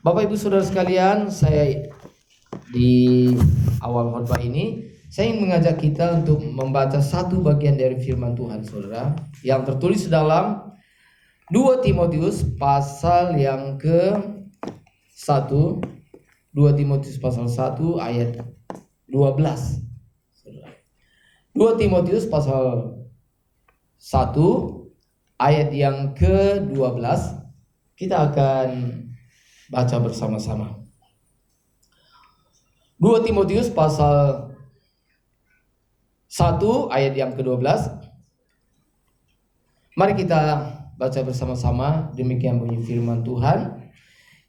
Bapak Ibu Saudara sekalian, saya di awal khotbah ini saya ingin mengajak kita untuk membaca satu bagian dari firman Tuhan Saudara yang tertulis dalam 2 Timotius pasal yang ke-1, 2 Timotius pasal 1 ayat 12. 2 Timotius pasal 1 ayat yang ke-12 kita akan baca bersama-sama. 2 Timotius pasal 1 ayat yang ke-12. Mari kita baca bersama-sama, demikian bunyi firman Tuhan.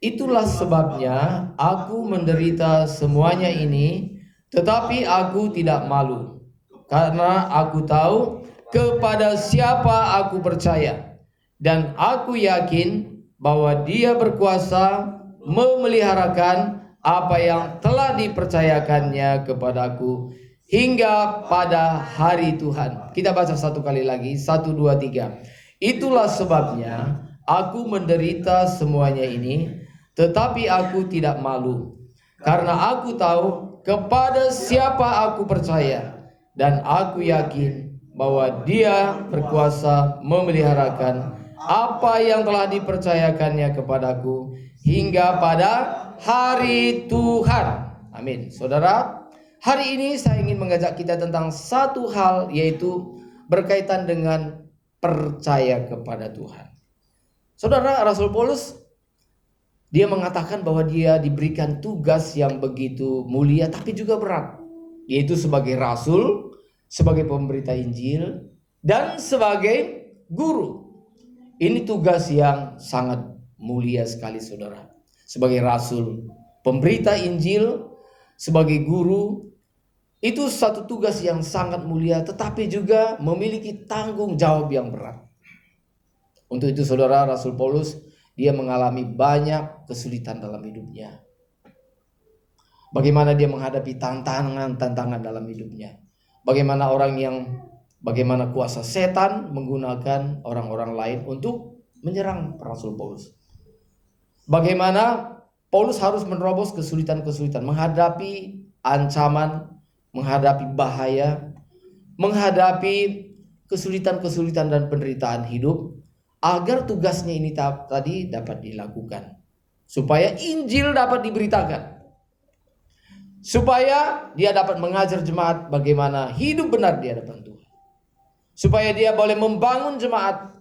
Itulah sebabnya aku menderita semuanya ini, tetapi aku tidak malu, karena aku tahu kepada siapa aku percaya, dan aku yakin bahwa Dia berkuasa memeliharakan apa yang telah dipercayakannya kepadaku hingga pada hari Tuhan. Kita baca satu kali lagi, 1, 2, 3. Itulah sebabnya aku menderita semuanya ini, tetapi aku tidak malu, karena aku tahu kepada siapa aku percaya, dan aku yakin bahwa Dia berkuasa memeliharakan apa yang telah dipercayakannya kepadaku hingga pada hari Tuhan. Amin. Saudara, hari ini saya ingin mengajak kita tentang satu hal, yaitu berkaitan dengan percaya kepada Tuhan. Saudara, Rasul Paulus dia mengatakan bahwa dia diberikan tugas yang begitu mulia tapi juga berat, yaitu sebagai rasul, sebagai pemberita Injil, dan sebagai guru. Ini tugas yang sangat mulia sekali, saudara. Sebagai rasul, pemberita Injil, sebagai guru, itu satu tugas yang sangat mulia, tetapi juga memiliki tanggung jawab yang berat. Untuk itu, saudara, Rasul Paulus dia mengalami banyak kesulitan dalam hidupnya. Bagaimana dia menghadapi tantangan dalam hidupnya. Bagaimana kuasa setan menggunakan orang-orang lain untuk menyerang Rasul Paulus. Bagaimana Paulus harus menerobos kesulitan-kesulitan, menghadapi ancaman, menghadapi bahaya, menghadapi kesulitan-kesulitan dan penderitaan hidup, agar tugasnya ini tadi dapat dilakukan, supaya Injil dapat diberitakan, supaya dia dapat mengajar jemaat bagaimana hidup benar di hadapan Tuhan, supaya dia boleh membangun jemaat.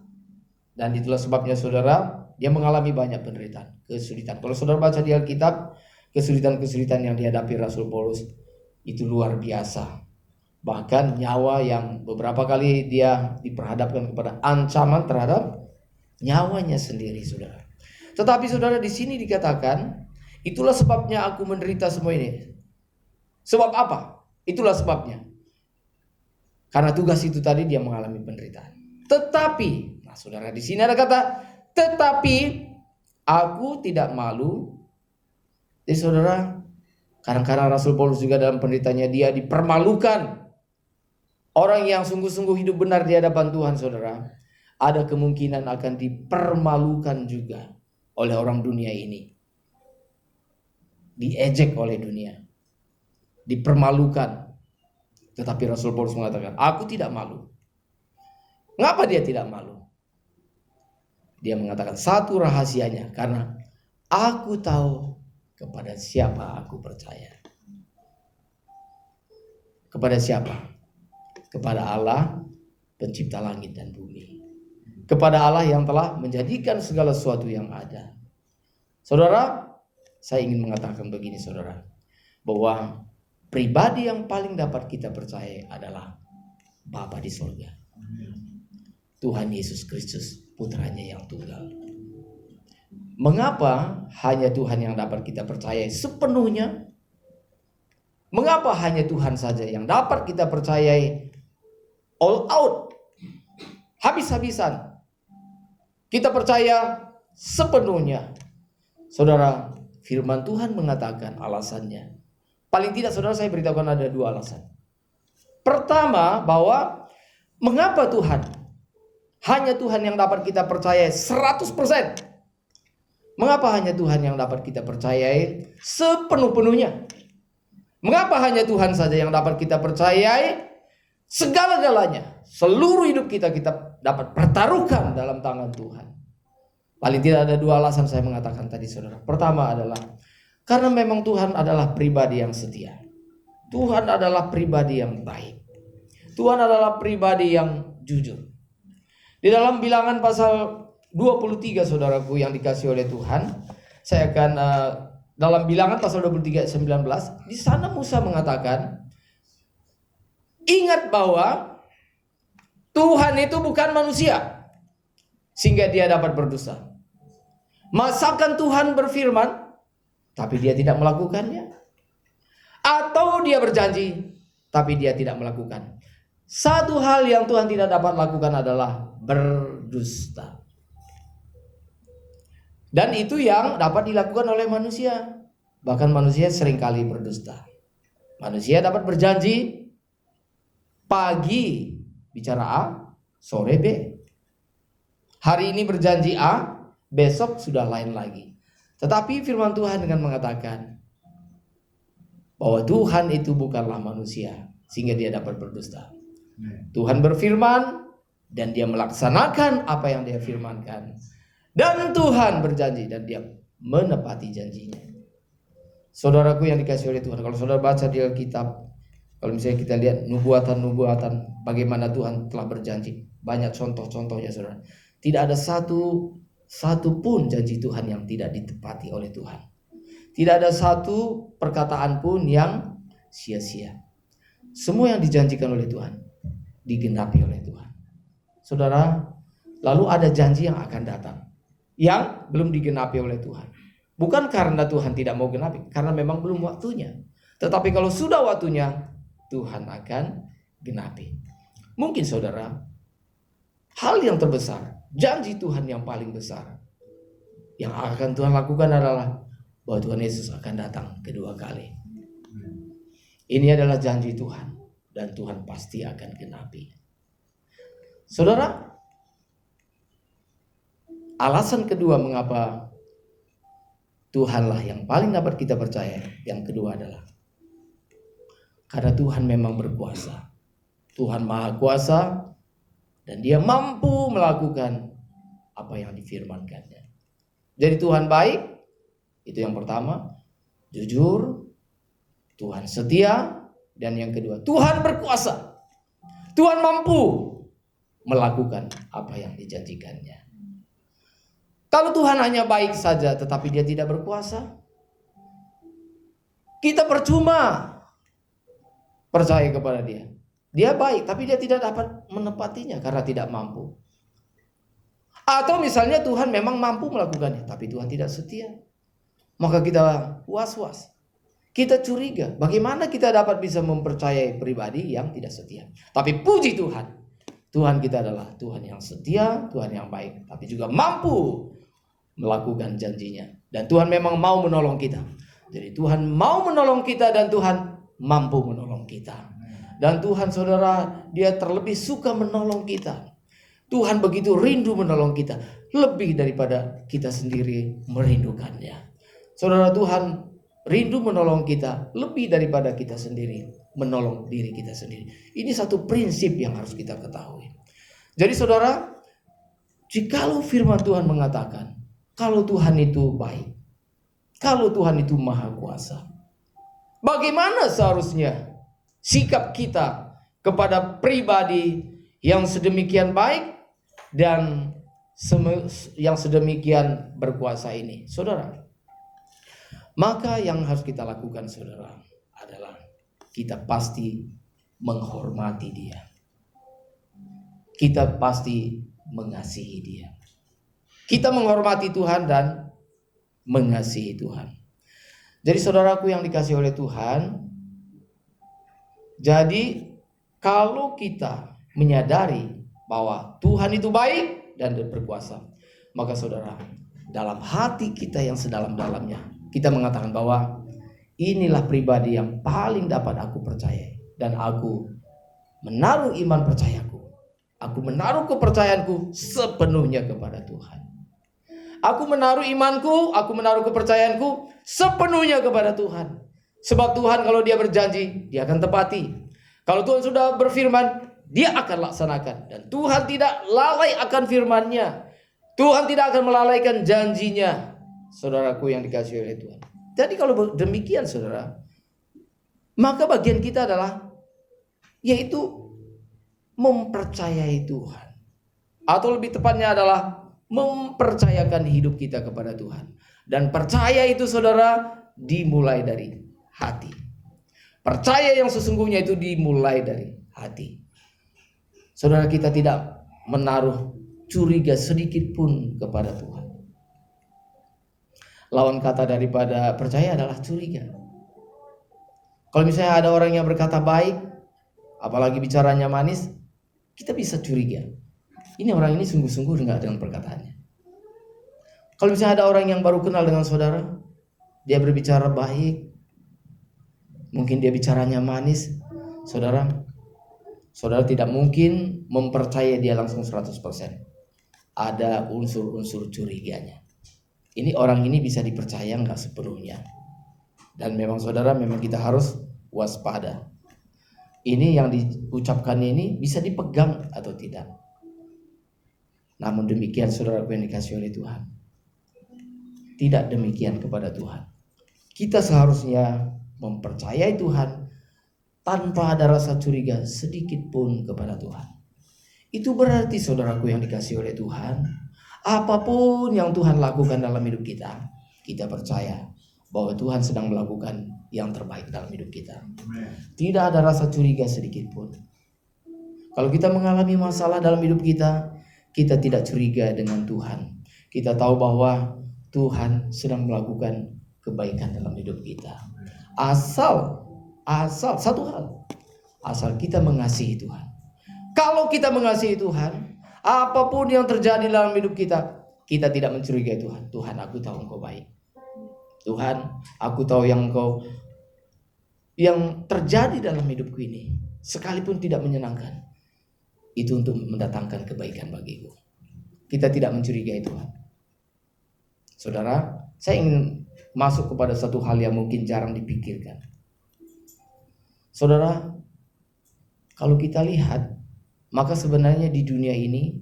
Dan itulah sebabnya, saudara, dia mengalami banyak penderitaan, kesulitan. Kalau saudara baca di Alkitab, kesulitan-kesulitan yang dihadapi Rasul Paulus itu luar biasa. Bahkan nyawa yang beberapa kali dia diperhadapkan kepada ancaman terhadap nyawanya sendiri, saudara. Tetapi saudara, di sini dikatakan, itulah sebabnya aku menderita semua ini. Sebab apa? Itulah sebabnya. Karena tugas itu tadi dia mengalami penderitaan. Tetapi, nah saudara, di sini ada kata tetapi aku tidak malu. Jadi saudara, kadang-kadang Rasul Paulus juga dalam penderitaannya dia dipermalukan. Orang yang sungguh-sungguh hidup benar di hadapan Tuhan, saudara, ada kemungkinan akan dipermalukan juga oleh orang dunia ini. Diejek oleh dunia, dipermalukan. Tetapi Rasul Paulus mengatakan, aku tidak malu. Mengapa dia tidak malu? Dia mengatakan satu rahasianya, karena aku tahu kepada siapa aku percaya. Kepada siapa? Kepada Allah, pencipta langit dan bumi. Kepada Allah yang telah menjadikan segala sesuatu yang ada. Saudara, saya ingin mengatakan begini, saudara, bahwa pribadi yang paling dapat kita percaya adalah Bapa di surga, Tuhan Yesus Kristus, putranya yang tunggal. Mengapa hanya Tuhan yang dapat kita percaya sepenuhnya? Mengapa hanya Tuhan saja yang dapat kita percayai all out, habis-habisan? Kita percaya sepenuhnya. Saudara, firman Tuhan mengatakan alasannya. Paling tidak, saudara, saya beritahukan ada 2 alasan. Pertama, bahwa mengapa Tuhan? Hanya Tuhan yang dapat kita percaya 100%. Mengapa hanya Tuhan yang dapat kita percayai sepenuh-penuhnya? Mengapa hanya Tuhan saja yang dapat kita percayai segala-galanya? Seluruh hidup kita dapat pertaruhkan dalam tangan Tuhan. Paling tidak ada dua alasan saya mengatakan tadi, saudara. Pertama adalah karena memang Tuhan adalah pribadi yang setia. Tuhan adalah pribadi yang baik. Tuhan adalah pribadi yang jujur. Di dalam Bilangan pasal 23, saudaraku yang dikasih oleh Tuhan, saya akan dalam Bilangan pasal 23 ayat 19, di sana Musa mengatakan, ingat bahwa Tuhan itu bukan manusia sehingga dia dapat berdosa. Masakan Tuhan berfirman tapi dia tidak melakukannya? Atau dia berjanji tapi dia tidak melakukan? Satu hal yang Tuhan tidak dapat lakukan adalah berdusta. Dan itu yang dapat dilakukan oleh manusia. Bahkan manusia seringkali berdusta. Manusia dapat berjanji pagi bicara A, sore B. Hari ini berjanji A, besok sudah lain lagi. Tetapi firman Tuhan dengan mengatakan bahwa Tuhan itu bukanlah manusia sehingga dia dapat berdusta. Tuhan berfirman dan dia melaksanakan apa yang dia firmankan. Dan Tuhan berjanji dan dia menepati janjinya. Saudaraku yang dikasihi oleh Tuhan, kalau saudara baca di Alkitab, kalau misalnya kita lihat nubuatan bagaimana Tuhan telah berjanji, banyak contoh-contohnya, saudara. Tidak ada satu pun janji Tuhan yang tidak ditepati oleh Tuhan. Tidak ada satu perkataan pun yang sia-sia. Semua yang dijanjikan oleh Tuhan digenapi oleh Tuhan. Saudara, lalu ada janji yang akan datang yang belum digenapi oleh Tuhan. Bukan karena Tuhan tidak mau genapi, karena memang belum waktunya. Tetapi kalau sudah waktunya, Tuhan akan genapi. Mungkin saudara, hal yang terbesar, janji Tuhan yang paling besar yang akan Tuhan lakukan adalah bahwa Tuhan Yesus akan datang kedua kali. Ini adalah janji Tuhan dan Tuhan pasti akan genapi. Saudara, alasan kedua mengapa Tuhanlah yang paling dapat kita percaya, yang kedua adalah karena Tuhan memang berkuasa. Tuhan Maha Kuasa dan dia mampu melakukan apa yang difirmankannya. Jadi Tuhan baik, itu yang pertama. Jujur, Tuhan setia, dan yang kedua Tuhan berkuasa. Tuhan mampu melakukan apa yang dijanjikannya. Kalau Tuhan hanya baik saja tetapi dia tidak berkuasa, kita percuma percaya kepada dia. Dia baik tapi dia tidak dapat menepatinya karena tidak mampu. Atau misalnya Tuhan memang mampu melakukannya tapi Tuhan tidak setia. Maka kita was-was. Kita curiga, bagaimana kita dapat bisa mempercayai pribadi yang tidak setia. Tapi puji Tuhan, Tuhan kita adalah Tuhan yang setia, Tuhan yang baik, tapi juga mampu melakukan janjinya. Dan Tuhan memang mau menolong kita. Jadi Tuhan mau menolong kita dan Tuhan mampu menolong kita. Dan Tuhan saudara, dia terlebih suka menolong kita. Tuhan begitu rindu menolong kita, lebih daripada kita sendiri merindukannya. Saudara, Tuhan rindu menolong kita lebih daripada kita sendiri menolong diri kita sendiri. Ini satu prinsip yang harus kita ketahui. Jadi saudara, jikalau firman Tuhan mengatakan kalau Tuhan itu baik, kalau Tuhan itu maha kuasa, bagaimana seharusnya sikap kita kepada pribadi yang sedemikian baik dan yang sedemikian berkuasa ini, saudara? Maka yang harus kita lakukan, saudara, adalah kita pasti menghormati dia. Kita pasti mengasihi dia. Kita menghormati Tuhan dan mengasihi Tuhan. Jadi saudaraku yang dikasihi oleh Tuhan, jadi kalau kita menyadari bahwa Tuhan itu baik dan berkuasa, maka saudara, dalam hati kita yang sedalam-dalamnya, kita mengatakan bahwa inilah pribadi yang paling dapat aku percaya. Dan aku menaruh iman percayaku, aku menaruh kepercayaanku sepenuhnya kepada Tuhan. Aku menaruh imanku, aku menaruh kepercayaanku sepenuhnya kepada Tuhan. Sebab Tuhan kalau dia berjanji, dia akan tepati. Kalau Tuhan sudah berfirman, dia akan laksanakan. Dan Tuhan tidak lalai akan firman-Nya. Tuhan tidak akan melalaikan janjinya. Saudaraku yang dikasihi oleh Tuhan. Jadi kalau demikian saudara, maka bagian kita adalah yaitu mempercayai Tuhan. Atau lebih tepatnya adalah mempercayakan hidup kita kepada Tuhan. Dan percaya itu saudara dimulai dari hati. Percaya yang sesungguhnya itu dimulai dari hati. Saudara, kita tidak menaruh curiga sedikit pun kepada Tuhan. Lawan kata daripada percaya adalah curiga. Kalau misalnya ada orang yang berkata baik, apalagi bicaranya manis, kita bisa curiga. Ini orang ini sungguh-sungguh enggak dengan perkataannya. Kalau misalnya ada orang yang baru kenal dengan saudara, dia berbicara baik, mungkin dia bicaranya manis, saudara tidak mungkin mempercayai dia langsung 100%. Ada unsur-unsur curiganya. Ini orang ini bisa dipercaya enggak sepenuhnya. Dan memang saudara, memang kita harus waspada. Ini yang diucapkan ini bisa dipegang atau tidak. Namun demikian saudara yang dikasihi oleh Tuhan, tidak demikian kepada Tuhan. Kita seharusnya mempercayai Tuhan tanpa ada rasa curiga sedikit pun kepada Tuhan. Itu berarti saudaraku yang dikasihi oleh Tuhan, apapun yang Tuhan lakukan dalam hidup kita, kita percaya bahwa Tuhan sedang melakukan yang terbaik dalam hidup kita. Tidak ada rasa curiga sedikit pun. Kalau kita mengalami masalah dalam hidup kita, kita tidak curiga dengan Tuhan. Kita tahu bahwa Tuhan sedang melakukan kebaikan dalam hidup kita. Asal satu hal, asal kita mengasihi Tuhan. Kalau kita mengasihi Tuhan, apapun yang terjadi dalam hidup kita, kita tidak mencurigai Tuhan. Tuhan, aku tahu Engkau baik. Tuhan, aku tahu yang terjadi dalam hidupku ini, sekalipun tidak menyenangkan, itu untuk mendatangkan kebaikan bagiku. Kita tidak mencurigai Tuhan. Saudara, saya ingin masuk kepada satu hal yang mungkin jarang dipikirkan. Saudara, kalau kita lihat, maka sebenarnya di dunia ini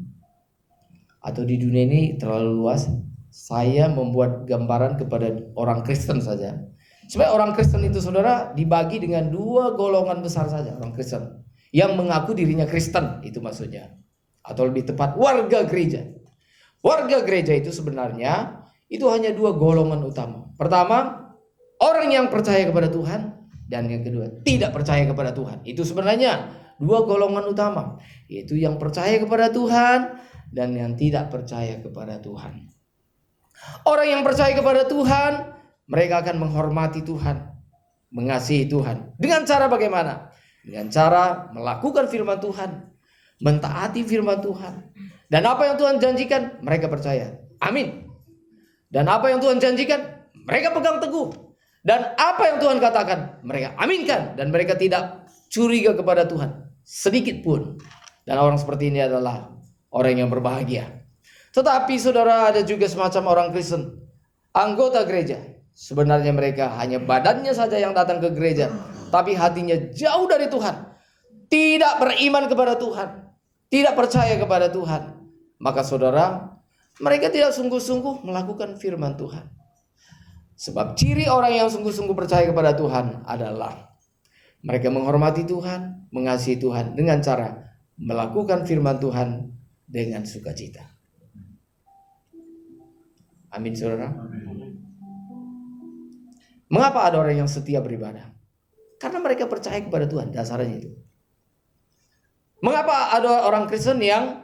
terlalu luas. Saya membuat gambaran kepada orang Kristen saja. Supaya orang Kristen itu saudara dibagi dengan dua golongan besar saja. Orang Kristen yang mengaku dirinya Kristen, itu maksudnya. Atau lebih tepat warga gereja. Warga gereja itu sebenarnya itu hanya dua golongan utama. Pertama, orang yang percaya kepada Tuhan. Dan yang kedua, tidak percaya kepada Tuhan. Itu sebenarnya dua golongan utama. Yaitu yang percaya kepada Tuhan dan yang tidak percaya kepada Tuhan. Orang yang percaya kepada Tuhan, mereka akan menghormati Tuhan, mengasihi Tuhan. Dengan cara bagaimana? Dengan cara melakukan firman Tuhan, mentaati firman Tuhan. Dan apa yang Tuhan janjikan, mereka percaya. Amin. Dan apa yang Tuhan janjikan, mereka pegang teguh. Dan apa yang Tuhan katakan, mereka aminkan. Dan mereka tidak curiga kepada Tuhan sedikit pun. Dan orang seperti ini adalah orang yang berbahagia. Tetapi saudara, ada juga semacam orang Kristen, anggota gereja. Sebenarnya mereka hanya badannya saja yang datang ke gereja, tapi hatinya jauh dari Tuhan. Tidak beriman kepada Tuhan, tidak percaya kepada Tuhan. Maka saudara, mereka tidak sungguh-sungguh melakukan firman Tuhan. Sebab ciri orang yang sungguh-sungguh percaya kepada Tuhan adalah mereka menghormati Tuhan, mengasihi Tuhan dengan cara melakukan firman Tuhan dengan sukacita. Amin saudara. Mengapa ada orang yang setia beribadah? Karena mereka percaya kepada Tuhan, dasarnya itu. Mengapa ada orang Kristen yang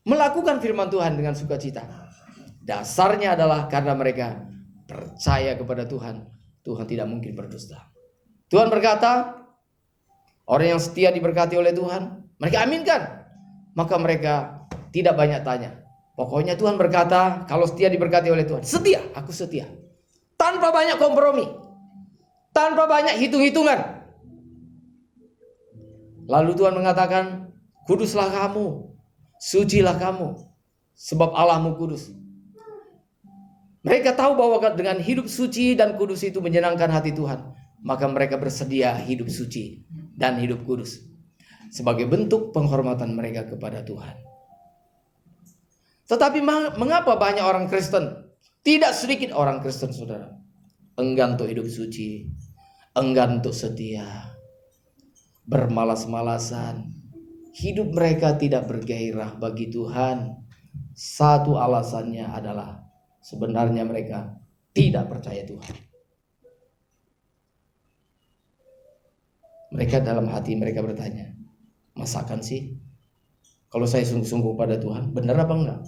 melakukan firman Tuhan dengan sukacita? Dasarnya adalah karena mereka percaya kepada Tuhan. Tuhan tidak mungkin berdusta. Tuhan berkata, orang yang setia diberkati oleh Tuhan, mereka aminkan. Maka mereka tidak banyak tanya. Pokoknya Tuhan berkata, kalau setia diberkati oleh Tuhan, setia, aku setia. Tanpa banyak kompromi, tanpa banyak hitung-hitungan. Lalu Tuhan mengatakan, kuduslah kamu, sucilah kamu, sebab Allahmu kudus. Mereka tahu bahwa dengan hidup suci dan kudus itu menyenangkan hati Tuhan. Maka mereka bersedia hidup suci dan hidup kudus sebagai bentuk penghormatan mereka kepada Tuhan. Tetapi mengapa banyak orang Kristen, tidak sedikit orang Kristen saudara, enggan untuk hidup suci, enggan untuk setia, bermalas-malasan, hidup mereka tidak bergairah bagi Tuhan. Satu alasannya adalah sebenarnya mereka tidak percaya Tuhan. Mereka dalam hati mereka bertanya, masakan sih kalau saya sungguh-sungguh pada Tuhan, benar apa enggak?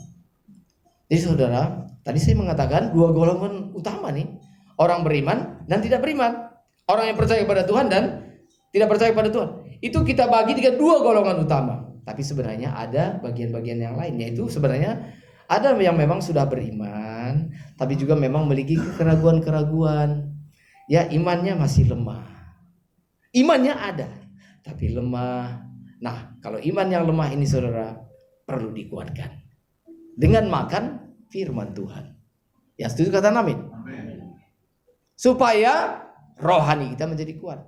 Jadi saudara, tadi saya mengatakan dua golongan utama nih, orang beriman dan tidak beriman. Orang yang percaya pada Tuhan dan tidak percaya pada Tuhan. Itu kita bagi dengan dua golongan utama. Tapi sebenarnya ada bagian-bagian yang lain, yaitu sebenarnya ada yang memang sudah beriman, tapi juga memang memiliki keraguan-keraguan. Ya, imannya masih lemah. Imannya ada, tapi lemah. Nah, kalau iman yang lemah ini saudara, perlu dikuatkan dengan makan firman Tuhan. Ya, setuju kata amin? Supaya rohani kita menjadi kuat.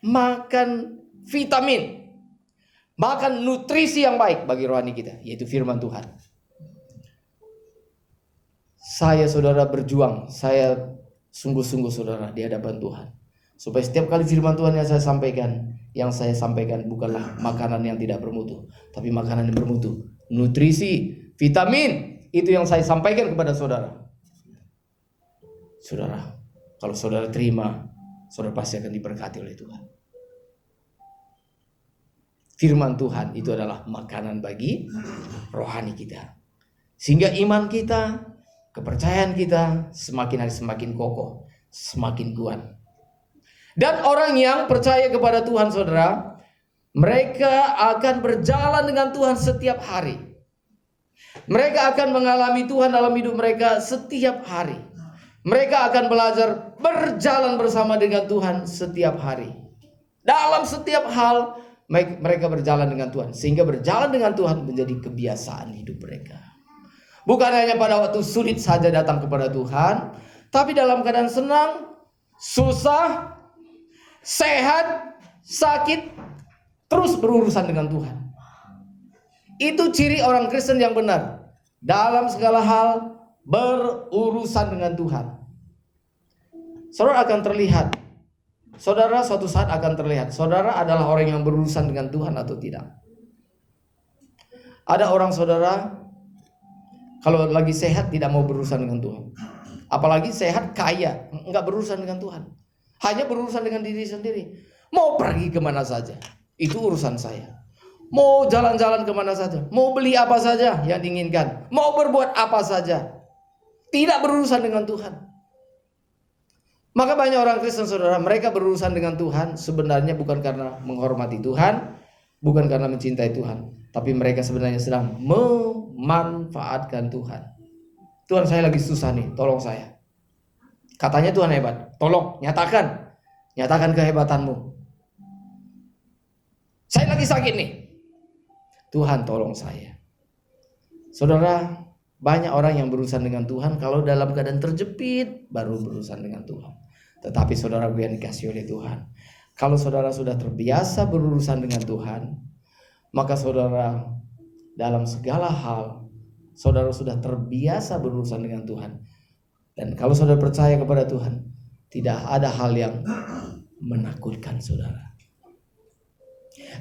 Makan vitamin, makan nutrisi yang baik bagi rohani kita, yaitu firman Tuhan. Saya saudara berjuang, saya sungguh-sungguh saudara di hadapan Tuhan. Supaya setiap kali firman Tuhan yang saya sampaikan bukanlah makanan yang tidak bermutu, tapi makanan yang bermutu, nutrisi, vitamin, itu yang saya sampaikan kepada saudara. Saudara, kalau saudara terima, saudara pasti akan diberkati oleh Tuhan. Firman Tuhan itu adalah makanan bagi rohani kita, sehingga iman kita, kepercayaan kita semakin hari semakin kokoh, semakin kuat. Dan orang yang percaya kepada Tuhan saudara, mereka akan berjalan dengan Tuhan setiap hari. Mereka akan mengalami Tuhan dalam hidup mereka setiap hari. Mereka akan belajar berjalan bersama dengan Tuhan setiap hari. Dalam setiap hal mereka berjalan dengan Tuhan, sehingga berjalan dengan Tuhan menjadi kebiasaan hidup mereka. Bukan hanya pada waktu sulit saja datang kepada Tuhan, tapi dalam keadaan senang, susah, sehat, sakit, terus berurusan dengan Tuhan. Itu ciri orang Kristen yang benar. Dalam segala hal berurusan dengan Tuhan. Saudara akan terlihat. Saudara suatu saat akan terlihat. Saudara adalah orang yang berurusan dengan Tuhan atau tidak. Ada orang saudara, kalau lagi sehat tidak mau berurusan dengan Tuhan. Apalagi sehat kaya, enggak berurusan dengan Tuhan. Hanya berurusan dengan diri sendiri. Mau pergi kemana saja, itu urusan saya. Mau jalan-jalan kemana saja, mau beli apa saja yang diinginkan, mau berbuat apa saja, tidak berurusan dengan Tuhan. Maka banyak orang Kristen saudara, mereka berurusan dengan Tuhan sebenarnya bukan karena menghormati Tuhan, bukan karena mencintai Tuhan, tapi mereka sebenarnya sedang memanfaatkan Tuhan. Tuhan, saya lagi susah nih, tolong saya. Katanya Tuhan hebat, tolong nyatakan kehebatanmu. Saya lagi sakit nih, Tuhan tolong saya. Saudara, banyak orang yang berurusan dengan Tuhan kalau dalam keadaan terjepit baru berurusan dengan Tuhan. Tetapi saudara yang dikasihi oleh Tuhan, kalau saudara sudah terbiasa berurusan dengan Tuhan, maka saudara dalam segala hal saudara sudah terbiasa berurusan dengan Tuhan. Dan kalau saudara percaya kepada Tuhan, tidak ada hal yang menakutkan saudara.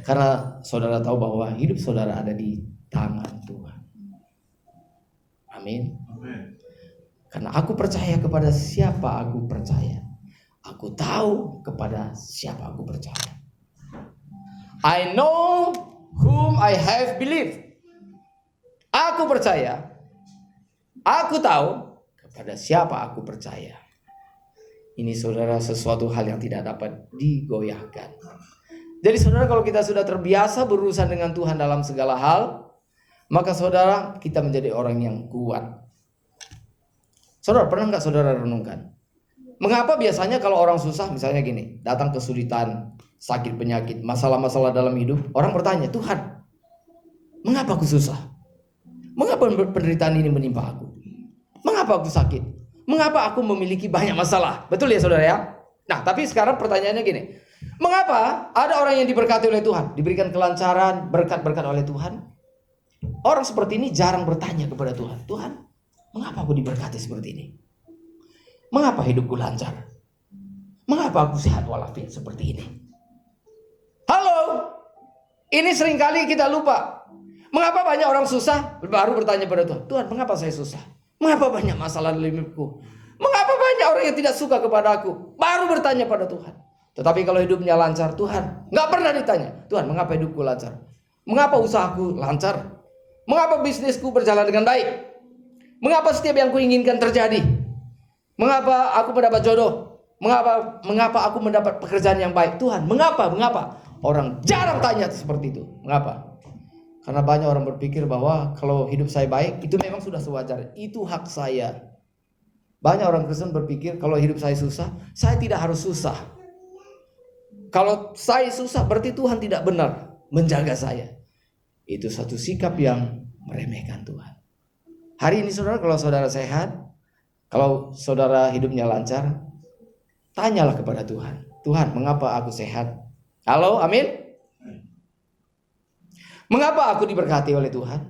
Karena saudara tahu bahwa hidup saudara ada di tangan Tuhan. Amin. Karena aku percaya kepada siapa aku percaya. Aku tahu kepada siapa aku percaya. I know whom I have believed. Aku percaya. Aku tahu kepada siapa aku percaya. Ini saudara sesuatu hal yang tidak dapat digoyahkan. Jadi saudara, kalau kita sudah terbiasa berurusan dengan Tuhan dalam segala hal, maka saudara kita menjadi orang yang kuat. Saudara, pernah nggak saudara renungkan? Mengapa biasanya kalau orang susah, misalnya gini, datang kesulitan, sakit, penyakit, masalah-masalah dalam hidup, orang bertanya, Tuhan, mengapa aku susah? Mengapa penderitaan ini menimpa aku? Mengapa aku sakit? Mengapa aku memiliki banyak masalah? Betul ya saudara ya? Nah, tapi sekarang pertanyaannya gini. Mengapa ada orang yang diberkati oleh Tuhan, diberikan kelancaran, berkat-berkat oleh Tuhan? Orang seperti ini jarang bertanya kepada Tuhan. Tuhan, mengapa aku diberkati seperti ini? Mengapa hidupku lancar? Mengapa aku sehat walafiat seperti ini? Halo, ini seringkali kita lupa. Mengapa banyak orang susah baru bertanya pada Tuhan. Tuhan, mengapa saya susah? Mengapa banyak masalah dalam hidupku? Mengapa banyak orang yang tidak suka kepada aku? Baru bertanya pada Tuhan. Tetapi kalau hidupnya lancar, Tuhan nggak pernah ditanya. Tuhan, mengapa hidupku lancar? Mengapa usahaku lancar? Mengapa bisnisku berjalan dengan baik? Mengapa setiap yang kuinginkan terjadi? Mengapa aku mendapat jodoh? Mengapa aku mendapat pekerjaan yang baik? Tuhan, mengapa? Orang jarang tanya seperti itu. Mengapa? Karena banyak orang berpikir bahwa kalau hidup saya baik, itu memang sudah sewajarnya. Itu hak saya. Banyak orang Kristen berpikir kalau hidup saya susah, saya tidak harus susah. Kalau saya susah berarti Tuhan tidak benar menjaga saya. Itu satu sikap yang meremehkan Tuhan. Hari ini saudara, kalau saudara sehat, kalau saudara hidupnya lancar, tanyalah kepada Tuhan. Tuhan, mengapa aku sehat? Halo, amin? Mengapa aku diberkati oleh Tuhan?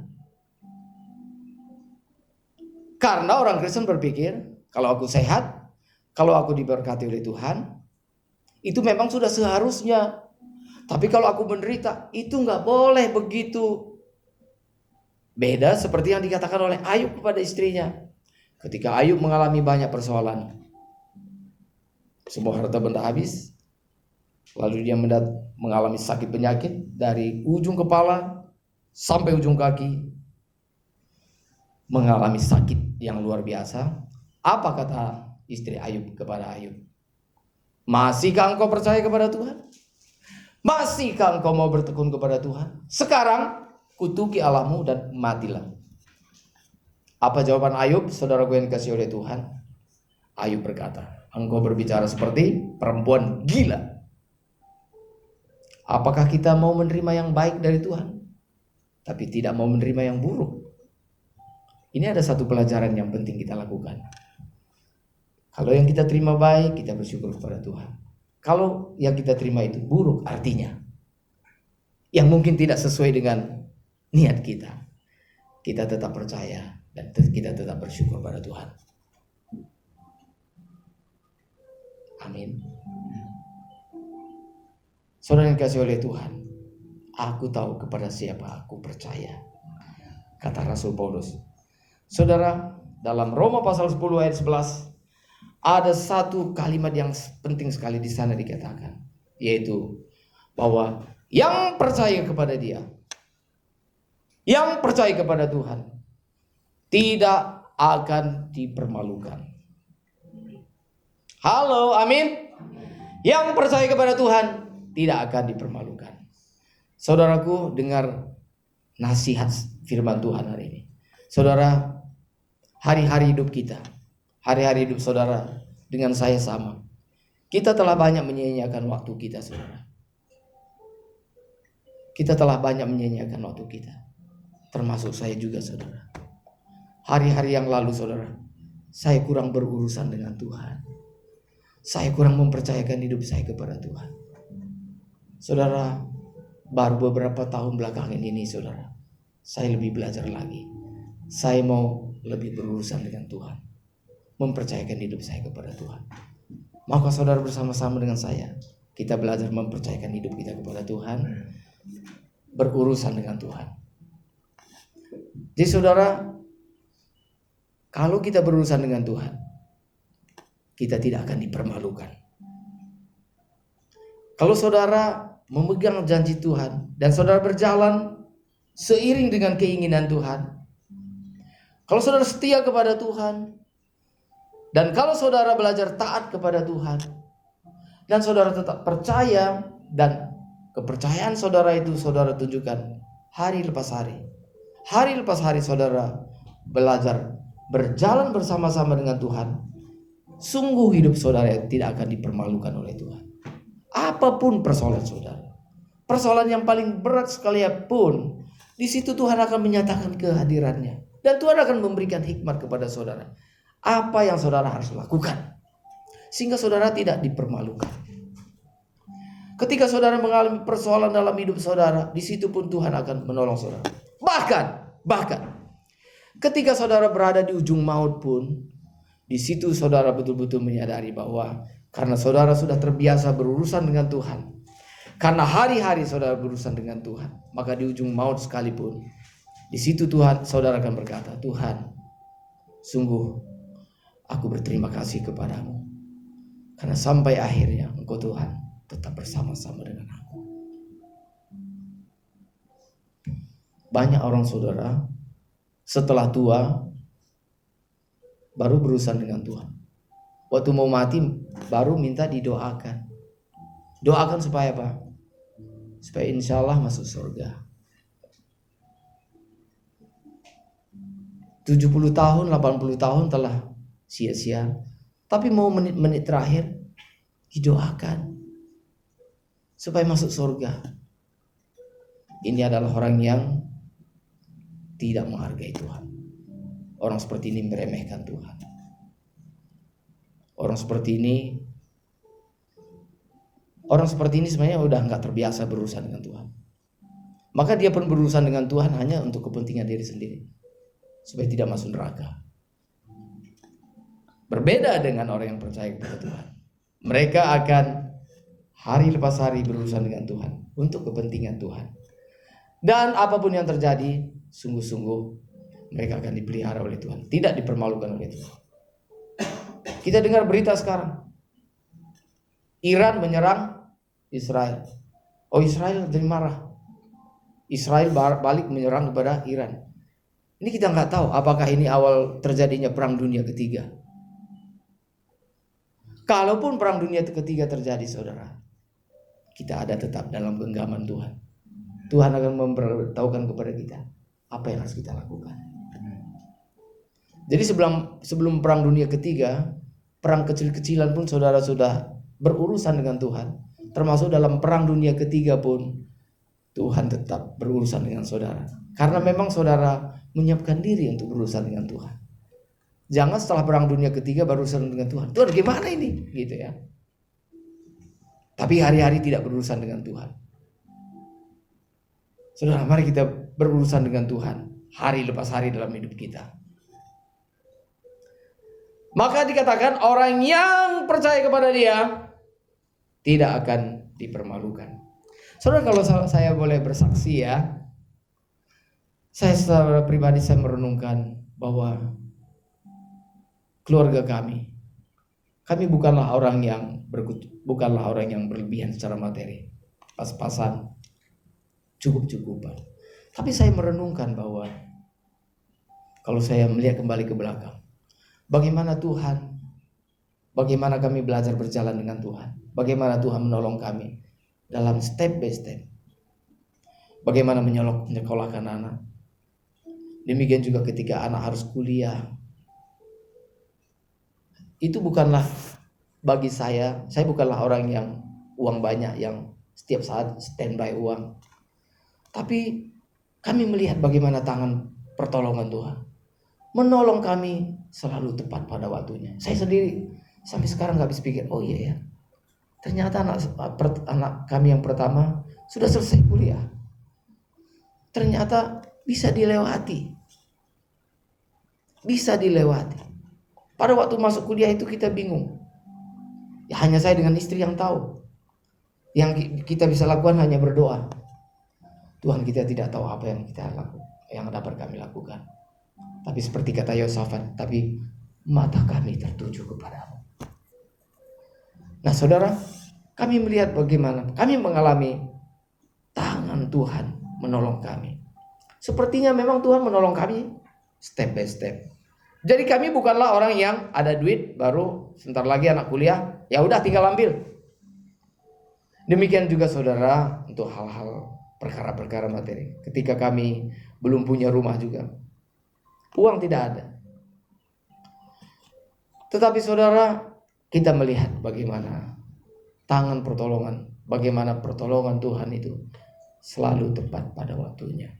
Karena orang Kristen berpikir, kalau aku sehat, kalau aku diberkati oleh Tuhan, itu memang sudah seharusnya. Tapi kalau aku menderita, itu nggak boleh begitu. Beda seperti yang dikatakan oleh Ayub kepada istrinya. Ketika Ayub mengalami banyak persoalan, semua harta benda habis, lalu dia mengalami sakit penyakit dari ujung kepala sampai ujung kaki, mengalami sakit yang luar biasa. Apa kata istri Ayub kepada Ayub? Masihkah engkau percaya kepada Tuhan? Masihkah engkau mau bertekun kepada Tuhan? Sekarang kutuki Allahmu dan matilah. Apa jawaban Ayub, saudara gue yang dikasih oleh Tuhan? Ayub berkata, engkau berbicara seperti perempuan gila. Apakah kita mau menerima yang baik dari Tuhan, tapi tidak mau menerima yang buruk? Ini ada satu pelajaran yang penting kita lakukan. Kalau yang kita terima baik, kita bersyukur kepada Tuhan. Kalau yang kita terima itu buruk, artinya yang mungkin tidak sesuai dengan niat kita, kita tetap percaya dan kita tetap bersyukur pada Tuhan. Amin. Saudara yang dikasihi oleh Tuhan, aku tahu kepada siapa aku percaya, kata Rasul Paulus. Saudara, dalam Roma pasal 10 ayat 11 ada satu kalimat yang penting sekali di sana dikatakan, yaitu bahwa yang percaya kepada Dia, yang percaya kepada Tuhan, tidak akan dipermalukan. Halo, amin. Yang percaya kepada Tuhan tidak akan dipermalukan. Saudaraku, dengar nasihat firman Tuhan hari ini. Saudara, hari-hari hidup kita, hari-hari hidup saudara dengan saya sama. Kita telah banyak menyia-nyiakan waktu kita, saudara. Kita telah banyak menyia-nyiakan waktu kita. Termasuk saya juga, saudara. Hari-hari yang lalu, saudara, saya kurang berurusan dengan Tuhan. Saya kurang mempercayakan hidup saya kepada Tuhan. Saudara, baru beberapa tahun belakangan ini, saudara, saya lebih belajar lagi. Saya mau lebih berurusan dengan Tuhan, mempercayakan hidup saya kepada Tuhan. Maka saudara bersama-sama dengan saya, kita belajar mempercayakan hidup kita kepada Tuhan, berurusan dengan Tuhan. Jadi saudara, kalau kita berurusan dengan Tuhan, kita tidak akan dipermalukan. Kalau saudara memegang janji Tuhan dan saudara berjalan seiring dengan keinginan Tuhan, kalau saudara setia kepada Tuhan, dan kalau saudara belajar taat kepada Tuhan, dan saudara tetap percaya, dan kepercayaan saudara itu saudara tunjukkan hari lepas hari. Hari lepas hari saudara belajar berjalan bersama-sama dengan Tuhan. Sungguh hidup saudara tidak akan dipermalukan oleh Tuhan. Apapun persoalan saudara, persoalan yang paling berat sekalipun, di situ Tuhan akan menyatakan kehadirannya. Dan Tuhan akan memberikan hikmat kepada saudara. apa yang saudara harus lakukan, sehingga saudara tidak dipermalukan. Ketika saudara mengalami persoalan dalam hidup saudara, di situ pun Tuhan akan menolong saudara. Bahkan ketika saudara berada di ujung maut pun, di situ saudara betul-betul menyadari bahwa karena saudara sudah terbiasa berurusan dengan Tuhan, karena hari-hari saudara berurusan dengan Tuhan, maka di ujung maut sekalipun, di situ saudara akan berkata, Tuhan, sungguh aku berterima kasih kepadamu, karena sampai akhirnya Engkau Tuhan tetap bersama-sama dengan aku. Banyak orang saudara setelah tua baru berurusan dengan Tuhan. Waktu mau mati baru minta didoakan. Doakan supaya apa? Supaya insya Allah masuk surga. 70 tahun, 80 tahun telah sia-sia. Tapi mau menit-menit terakhir didoakan supaya masuk surga. Ini adalah orang yang tidak menghargai Tuhan. Orang seperti ini meremehkan Tuhan. Orang seperti ini sebenarnya udah nggak terbiasa berurusan dengan Tuhan. Maka dia pun berurusan dengan Tuhan hanya untuk kepentingan diri sendiri, supaya tidak masuk neraka. Berbeda dengan orang yang percaya kepada Tuhan. Mereka akan hari lepas hari berurusan dengan Tuhan untuk kepentingan Tuhan. Dan apapun yang terjadi, sungguh-sungguh mereka akan dipelihara oleh Tuhan, tidak dipermalukan oleh Tuhan. Kita dengar berita sekarang, Iran menyerang Israel. Oh, Israel jadi marah. Israel balik menyerang kepada Iran. Ini kita nggak tahu apakah ini awal terjadinya perang dunia ketiga. Kalaupun perang dunia ketiga terjadi, saudara, kita ada tetap dalam genggaman Tuhan. Tuhan akan memberitahukan kepada kita apa yang harus kita lakukan. Jadi sebelum perang dunia ketiga, perang kecil-kecilan pun saudara sudah berurusan dengan Tuhan. Termasuk dalam perang dunia ketiga pun Tuhan tetap berurusan dengan saudara. Karena memang saudara menyiapkan diri untuk berurusan dengan Tuhan. Jangan setelah perang dunia ketiga baru berurusan dengan Tuhan. Tuhan gimana ini? Gitu ya. Tapi hari-hari tidak berurusan dengan Tuhan. Saudara, mari kita berurusan dengan Tuhan hari lepas hari dalam hidup kita. Maka dikatakan orang yang percaya kepada Dia tidak akan dipermalukan. Saudara, kalau saya boleh bersaksi ya, saya secara pribadi saya merenungkan bahwa keluarga kami bukanlah orang yang berlebihan secara materi, pas-pasan, cukup-cukupan. Tapi saya merenungkan bahwa kalau saya melihat kembali ke belakang, bagaimana kami belajar berjalan dengan Tuhan, bagaimana Tuhan menolong kami dalam step by step, bagaimana menyekolahkan anak. Demikian juga ketika anak harus kuliah. Itu bukanlah bagi saya bukanlah orang yang uang banyak, yang setiap saat standby uang. Tapi kami melihat bagaimana tangan pertolongan Tuhan menolong kami selalu tepat pada waktunya. Saya sendiri sampai sekarang gak habis pikir, oh iya ya, ternyata anak kami yang pertama sudah selesai kuliah. Ternyata bisa dilewati. Pada waktu masuk kuliah itu kita bingung. Ya, hanya saya dengan istri yang tahu. Yang kita bisa lakukan hanya berdoa. Tuhan, kita tidak tahu apa yang kita lakukan, yang dapat kami lakukan. Tapi seperti kata Yosafat, tapi mata kami tertuju kepadamu. Nah saudara, kami melihat bagaimana kami mengalami tangan Tuhan menolong kami. Sepertinya memang Tuhan menolong kami step by step. Jadi kami bukanlah orang yang ada duit baru sebentar lagi anak kuliah, ya udah tinggal ambil. Demikian juga saudara untuk hal-hal perkara-perkara materi. Ketika kami belum punya rumah juga, uang tidak ada. Tetapi saudara, kita melihat bagaimana tangan pertolongan, bagaimana pertolongan Tuhan itu selalu tepat pada waktunya.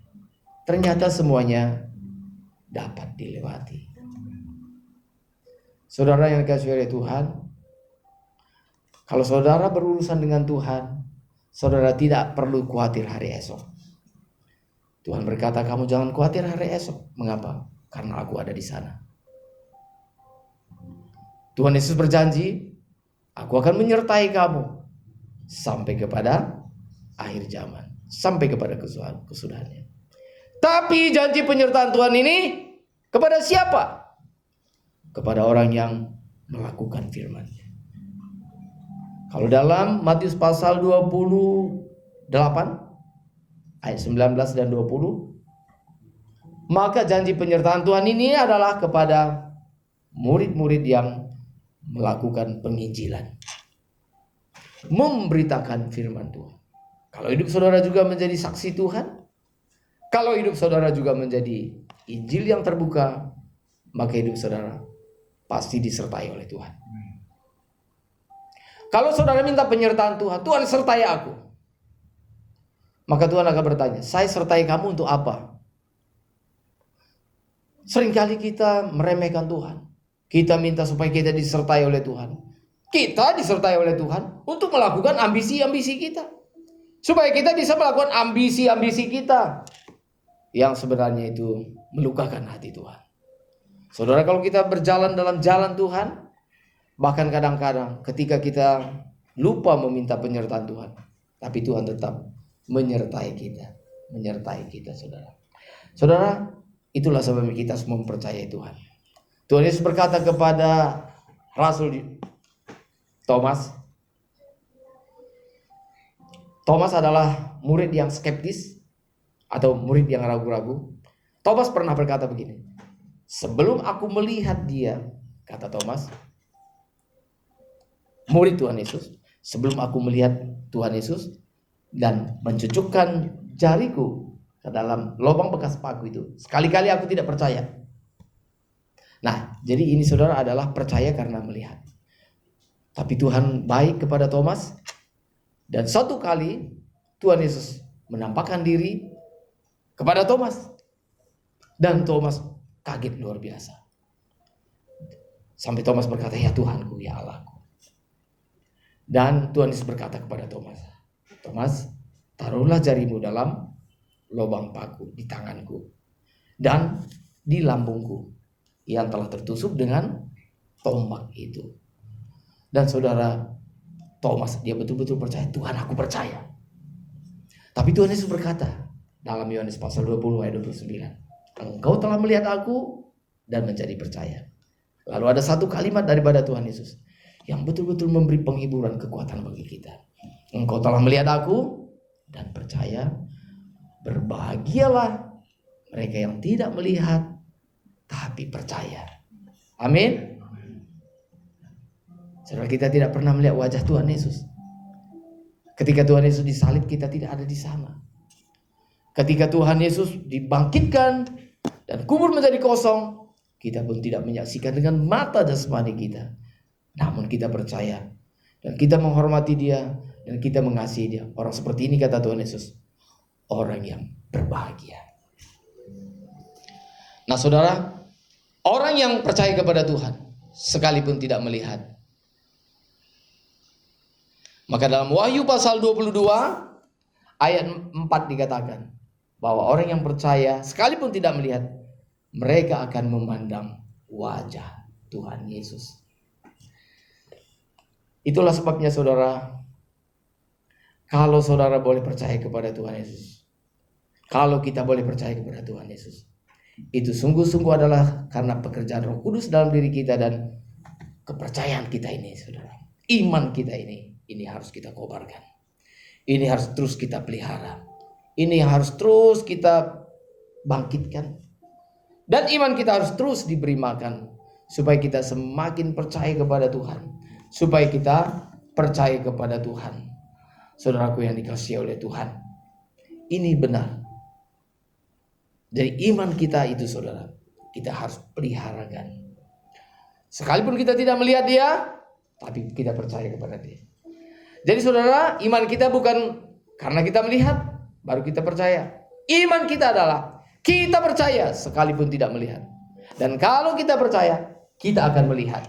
Ternyata semuanya dapat dilewati. Saudara yang dikasihi oleh Tuhan, kalau saudara berurusan dengan Tuhan, saudara tidak perlu khawatir hari esok. Tuhan berkata, kamu jangan khawatir hari esok. Mengapa? Karena aku ada di sana. Tuhan Yesus berjanji, aku akan menyertai kamu sampai kepada akhir zaman, sampai kepada kesudahannya. Tapi janji penyertaan Tuhan ini kepada siapa? Kepada orang yang melakukan firman-Nya. Kalau dalam Matius pasal 28 ayat 19 dan 20, maka janji penyertaan Tuhan ini adalah kepada murid-murid yang melakukan penginjilan, memberitakan firman Tuhan. Kalau hidup saudara juga menjadi saksi Tuhan, kalau hidup saudara juga menjadi Injil yang terbuka, maka hidup saudara pasti disertai oleh Tuhan. Kalau saudara minta penyertaan Tuhan, Tuhan sertai aku, maka Tuhan akan bertanya, saya sertai kamu untuk apa? Seringkali kita meremehkan Tuhan. Kita minta supaya kita disertai oleh Tuhan. Kita disertai oleh Tuhan untuk melakukan ambisi-ambisi kita, supaya kita bisa melakukan ambisi-ambisi kita yang sebenarnya itu melukakan hati Tuhan. Saudara, kalau kita berjalan dalam jalan Tuhan, bahkan kadang-kadang ketika kita lupa meminta penyertaan Tuhan, tapi Tuhan tetap menyertai kita, saudara. Saudara, itulah sebabnya kita semua mempercayai Tuhan. Tuhan Yesus berkata kepada Rasul Thomas. Thomas adalah murid yang skeptis atau murid yang ragu-ragu. Thomas pernah berkata begini, sebelum aku melihat dia, kata Thomas, murid Tuhan Yesus, sebelum aku melihat Tuhan Yesus dan mencucukkan jariku ke dalam lubang bekas paku itu, sekali-kali aku tidak percaya. Nah, jadi ini saudara adalah percaya karena melihat. Tapi Tuhan baik kepada Thomas, dan satu kali Tuhan Yesus menampakkan diri kepada Thomas, dan Thomas kaget luar biasa. Sampai Thomas berkata, ya Tuhanku, ya Allahku. Dan Tuhan Yesus berkata kepada Thomas, Thomas, taruhlah jarimu dalam lubang paku di tanganku dan di lambungku yang telah tertusuk dengan tombak itu. Dan saudara, Thomas dia betul-betul percaya, Tuhan aku percaya. Tapi Tuhan Yesus berkata dalam Yohanes pasal 20 ayat 29, engkau telah melihat aku dan menjadi percaya. Lalu ada satu kalimat daripada Tuhan Yesus yang betul-betul memberi penghiburan kekuatan bagi kita. Engkau telah melihat aku dan percaya. Berbahagialah mereka yang tidak melihat tapi percaya. Amin. Saudara, kita tidak pernah melihat wajah Tuhan Yesus. Ketika Tuhan Yesus disalib, kita tidak ada di sana. Ketika Tuhan Yesus dibangkitkan dan kubur menjadi kosong, kita pun tidak menyaksikan dengan mata jasmani kita. Namun kita percaya dan kita menghormati Dia dan kita mengasihi Dia. Orang seperti ini, kata Tuhan Yesus, orang yang berbahagia. Nah saudara, orang yang percaya kepada Tuhan sekalipun tidak melihat, maka dalam Wahyu pasal 22 ayat 4 dikatakan bahwa orang yang percaya sekalipun tidak melihat, mereka akan memandang wajah Tuhan Yesus. Itulah sebabnya saudara, kalau saudara boleh percaya kepada Tuhan Yesus, kalau kita boleh percaya kepada Tuhan Yesus, itu sungguh-sungguh adalah karena pekerjaan Roh Kudus dalam diri kita dan kepercayaan kita ini, saudara. Iman kita ini harus kita kobarkan. Ini harus terus kita pelihara. Ini harus terus kita bangkitkan. Dan iman kita harus terus diberi makan supaya kita semakin percaya kepada Tuhan. Supaya kita percaya kepada Tuhan. Saudaraku yang dikasihi oleh Tuhan, ini benar. Dari iman kita itu, saudara, kita harus peliharakan. Sekalipun kita tidak melihat Dia, tapi kita percaya kepada Dia. Jadi saudara, iman kita bukan karena kita melihat baru kita percaya. Iman kita adalah kita percaya sekalipun tidak melihat. Dan kalau kita percaya, kita akan melihat.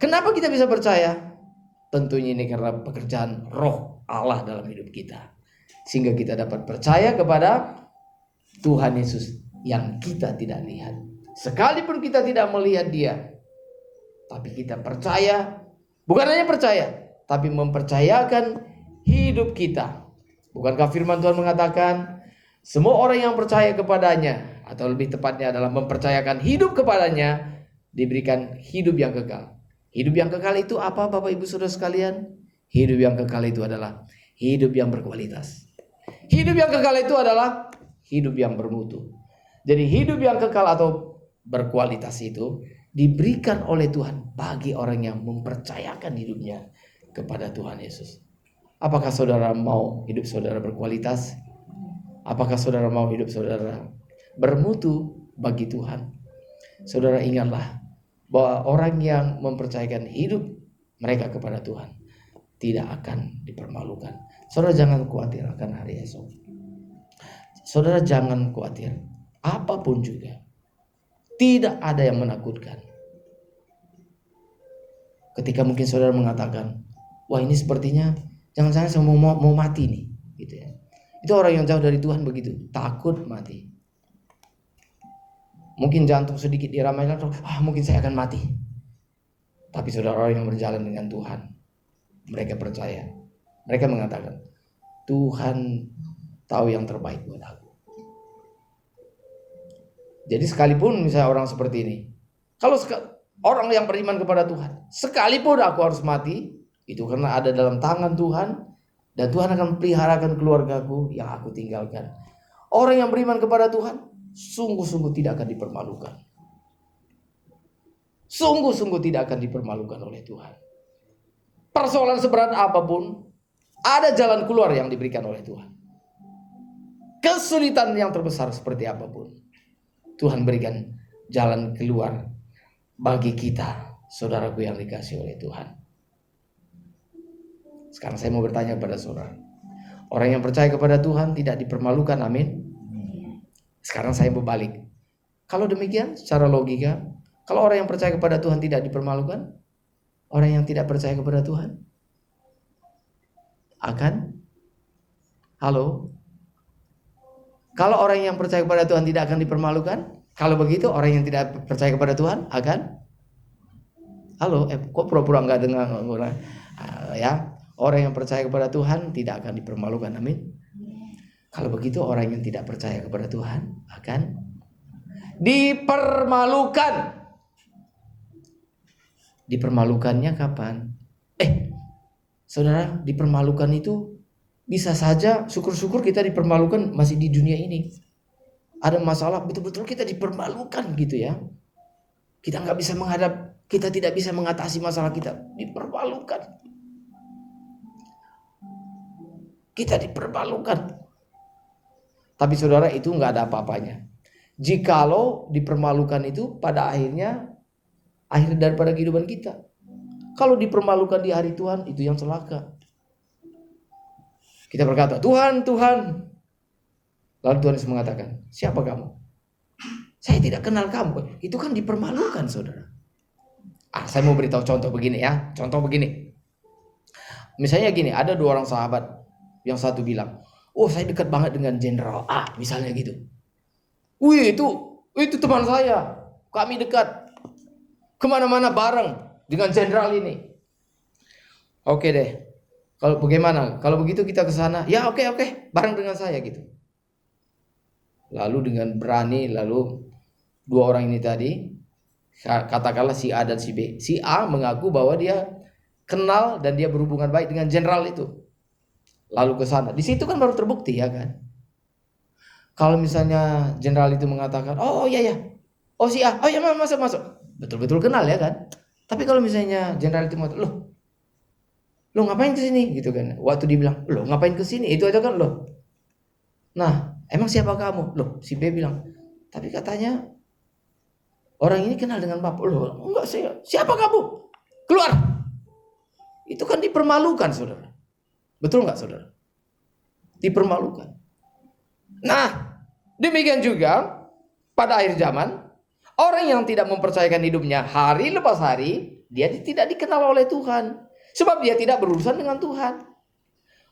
Kenapa kita bisa percaya? Tentunya ini karena pekerjaan roh Allah dalam hidup kita. Sehingga kita dapat percaya kepada Tuhan Yesus yang kita tidak lihat. Sekalipun kita tidak melihat dia, tapi kita percaya, bukan hanya percaya, tapi mempercayakan hidup kita. Bukankah firman Tuhan mengatakan, semua orang yang percaya kepadanya, atau lebih tepatnya adalah mempercayakan hidup kepadanya, diberikan hidup yang kekal. Hidup yang kekal itu apa, Bapak Ibu Saudara sekalian? Hidup yang kekal itu adalah hidup yang berkualitas. Hidup yang kekal itu adalah hidup yang bermutu. Jadi hidup yang kekal atau berkualitas itu diberikan oleh Tuhan bagi orang yang mempercayakan hidupnya kepada Tuhan Yesus. Apakah saudara mau hidup saudara berkualitas? Apakah saudara mau hidup saudara bermutu bagi Tuhan? Saudara ingatlah bahwa orang yang mempercayakan hidup mereka kepada Tuhan tidak akan dipermalukan. Saudara jangan khawatir akan hari esok. Saudara jangan khawatir, apapun juga. Tidak ada yang menakutkan. Ketika mungkin saudara mengatakan, wah ini sepertinya jangan-jangan saya mau mati nih, gitu ya. Itu orang yang jauh dari Tuhan begitu, takut mati. Mungkin jantung sedikit diramaikan, mungkin saya akan mati. Tapi saudara orang yang berjalan dengan Tuhan, mereka percaya. Mereka mengatakan, Tuhan tahu yang terbaik buat aku. Jadi sekalipun misalnya orang seperti ini, kalau orang yang beriman kepada Tuhan, sekalipun aku harus mati, itu karena ada dalam tangan Tuhan, dan Tuhan akan peliharakan keluargaku yang aku tinggalkan. Orang yang beriman kepada Tuhan sungguh-sungguh tidak akan dipermalukan. Sungguh-sungguh tidak akan dipermalukan oleh Tuhan. Persoalan seberat apapun, ada jalan keluar yang diberikan oleh Tuhan. Kesulitan yang terbesar seperti apapun, Tuhan berikan jalan keluar bagi kita, saudaraku yang dikasihi oleh Tuhan. Sekarang saya mau bertanya kepada saudara, orang yang percaya kepada Tuhan tidak dipermalukan, amin? Sekarang saya berbalik. Kalau demikian secara logika, kalau orang yang percaya kepada Tuhan tidak dipermalukan, orang yang tidak percaya kepada Tuhan akan? Halo? Kalau orang yang percaya kepada Tuhan tidak akan dipermalukan, kalau begitu orang yang tidak percaya kepada Tuhan akan? Halo? Kok pura-pura nggak dengar? Ya, orang yang percaya kepada Tuhan tidak akan dipermalukan, amin? Kalau begitu orang yang tidak percaya kepada Tuhan akan dipermalukan. Dipermalukannya kapan? Saudara, dipermalukan itu bisa saja, syukur-syukur kita dipermalukan masih di dunia ini. Ada masalah, betul-betul kita dipermalukan gitu ya. Kita nggak bisa menghadap, kita tidak bisa mengatasi masalah kita, dipermalukan. Kita dipermalukan. Tapi saudara, itu nggak ada apa-apanya. Jikalau dipermalukan itu pada akhirnya akhir daripada kehidupan kita. Kalau dipermalukan di hari Tuhan, itu yang celaka. Kita berkata, Tuhan, Tuhan. Lalu Tuhan Yesus mengatakan, siapa kamu? Saya tidak kenal kamu. Itu kan dipermalukan, saudara. Saya mau beritahu contoh begini ya. Contoh begini. Misalnya gini, ada dua orang sahabat. Yang satu bilang, oh saya dekat banget dengan Jenderal A, misalnya gitu. Wih, itu teman saya. Kami dekat. Kemana-mana bareng dengan jenderal ini. Oke deh. Kalau bagaimana? Kalau begitu kita ke sana. Ya oke. Bareng dengan saya gitu. Lalu dengan berani, lalu dua orang ini tadi, katakanlah si A dan si B. Si A mengaku bahwa dia kenal dan dia berhubungan baik dengan jenderal itu. Lalu ke sana. Di situ kan baru terbukti ya kan. Kalau misalnya jenderal itu mengatakan, oh iya. Oh si A, oh ya masuk. Betul-betul kenal ya kan. Tapi kalau misalnya jenderal itu mengatakan, lo ngapain ke sini gitu kan. Waktu dibilang, lo ngapain ke sini? Itu aja kan lo. Nah, emang siapa kamu? Loh, si B bilang, tapi katanya orang ini kenal dengan Bapak. Loh, enggak saya. Siapa kamu? Keluar. Itu kan dipermalukan, saudara. Betul enggak, saudara? Dipermalukan. Nah, demikian juga pada akhir zaman, Orang yang tidak mempercayakan hidupnya hari lepas hari, dia tidak dikenal oleh Tuhan. Sebab dia tidak berurusan dengan Tuhan.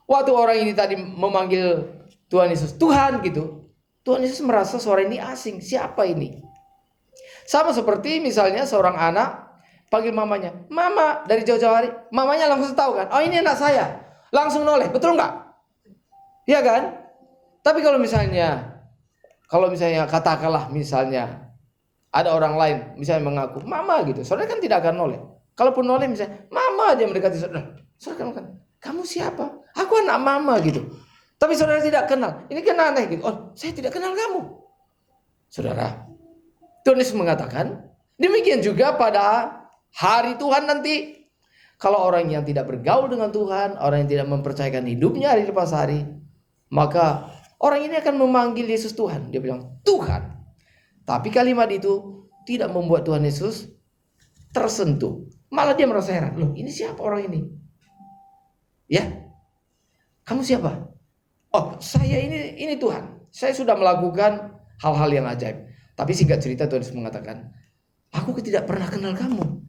Waktu orang ini tadi memanggil Tuhan Yesus, Tuhan gitu. Tuhan Yesus merasa suara ini asing. Siapa ini? Sama seperti misalnya seorang anak panggil mamanya, Mama, dari jauh-jauh hari. Mamanya langsung tahu kan, oh ini anak saya. Langsung noleh, betul nggak? Iya kan? Tapi kalau misalnya katakanlah misalnya ada orang lain misalnya mengaku mama gitu, saudara kan tidak akan noleh. Kalaupun noleh misalnya mama aja mendekati saudara, saudara kan, kamu siapa? Aku anak mama gitu. Tapi saudara tidak kenal, ini kan aneh gitu. Oh, saya tidak kenal kamu, saudara. Tuhan Yesus mengatakan demikian juga pada hari Tuhan nanti. Kalau orang yang tidak bergaul dengan Tuhan, orang yang tidak mempercayakan hidupnya hari lepas hari, maka orang ini akan memanggil Yesus Tuhan. Dia bilang Tuhan. Tapi kalimat itu tidak membuat Tuhan Yesus tersentuh. Malah dia merasa heran. Loh, ini siapa orang ini? Ya, kamu siapa? Oh, saya ini Tuhan. Saya sudah melakukan hal-hal yang ajaib. Tapi singkat cerita Tuhan Yesus mengatakan, aku tidak pernah kenal kamu.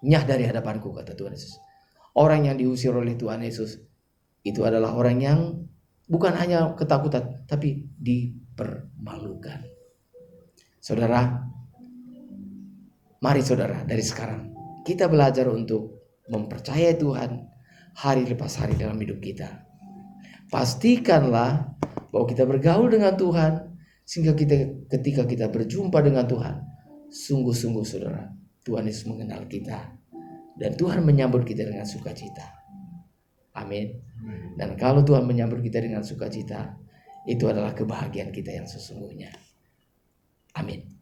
Nyah dari hadapanku, kata Tuhan Yesus. Orang yang diusir oleh Tuhan Yesus itu adalah orang yang bukan hanya ketakutan, tapi dipermalukan. Saudara, mari saudara dari sekarang kita belajar untuk mempercayai Tuhan hari lepas hari dalam hidup kita. Pastikanlah bahwa kita bergaul dengan Tuhan sehingga ketika kita berjumpa dengan Tuhan, sungguh-sungguh saudara, Tuhan Yesus mengenal kita dan Tuhan menyambut kita dengan sukacita. Amin. Dan kalau Tuhan menyambut kita dengan sukacita, itu adalah kebahagiaan kita yang sesungguhnya. Amin.